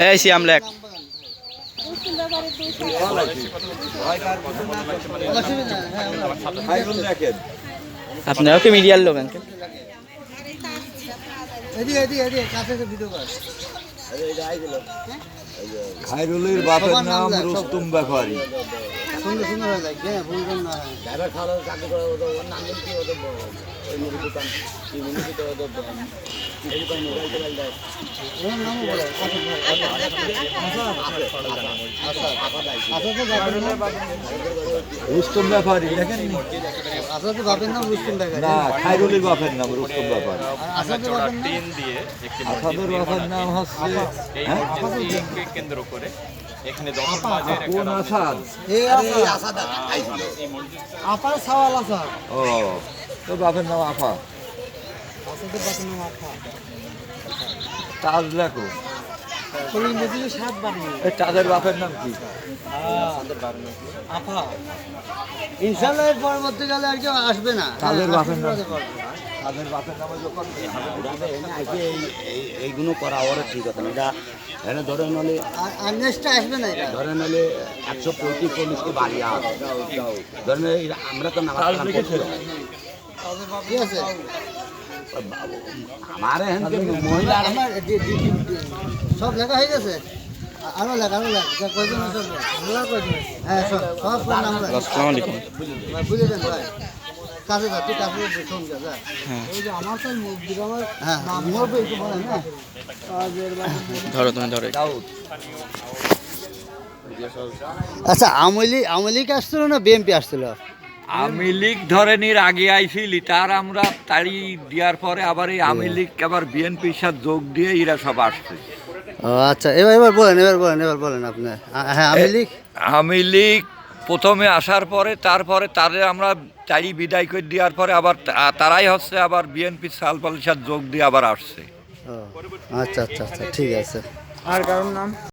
এই শ্যাম লেখ আপনারাও কি মিডিয়ার লোক আঙ্কেল? খায়রুলের বাপের নাম রুস্তম ব্যাপারী। সুন্দর সুন্দর হয়ে যায়, বুঝবেন না। রুস্তম ব্যাপারী দেখেন আসাদের বাপের নাম রুস্তম ব্যাপারী না, খায়রুলের বাপের নাম রুস্তম ব্যাপারী। আসাদের বাপের নাম আসাদের বাপের নাম হচ্ছে কেন্দ্র করে এখানে কোন আসাদ? আপার সওয়াল আসাদ। ও, তো বাপের নাম আফা। আসাদের বাপের নাম আফা। তাজ লেখো। এই তাদের বাপের নাম কি? আফা। ইনশাআল্লাহ এর পরবর্তীকালে আর কেউ আসবে না। তাদের বাপের নাম তাদের বাপের নামে যখন এইগুলো করা ওর ঠিক কথা না। এটা এখানে ধরে নলে আর নেক্সটটা আসবে না এটা। ধরে নলে 135-40 বাড়ি আর ধরে আমরা তো নামাজ কালাম করছি। ঠিক আছে। আমার এখানে মহিলা আমার সব লেখা হয়ে গেছে। আরো লেখা কয়জন আছে? হ্যাঁ, সব নাম লেখা। আসসালামু আলাইকুম। বুঝে দেন ভাই। কাছে যা, তুই কাছে শোন যা। এই যে আমার তো আমার নাম হবে একটু বলেন না। ধরো তুমি ধরো। আচ্ছা, আওয়ামী লীগ আসছিল না বিএনপি আসছিল? আওয়ামী লীগ ধরেনির আগে আইছিলি, তার আমরা তাড়ি দেওয়ার পরে আবার এই আওয়ামী লীগ আবার বিএনপির সাথে যোগ দিয়ে এরা সব আসছে। ও আচ্ছা, এবার বলেন আপনি। হ্যাঁ, আওয়ামী লীগ প্রথমে আসার পরে তারপরে তাদের আমরা তাড়ি বিদায় করে দেওয়ার পরে আবার তারাই হচ্ছে আবার বিএনপির সালপালের সাথে যোগ দিয়ে আবার আসছে। আচ্ছা, ঠিক আছে। আর কারণ নাম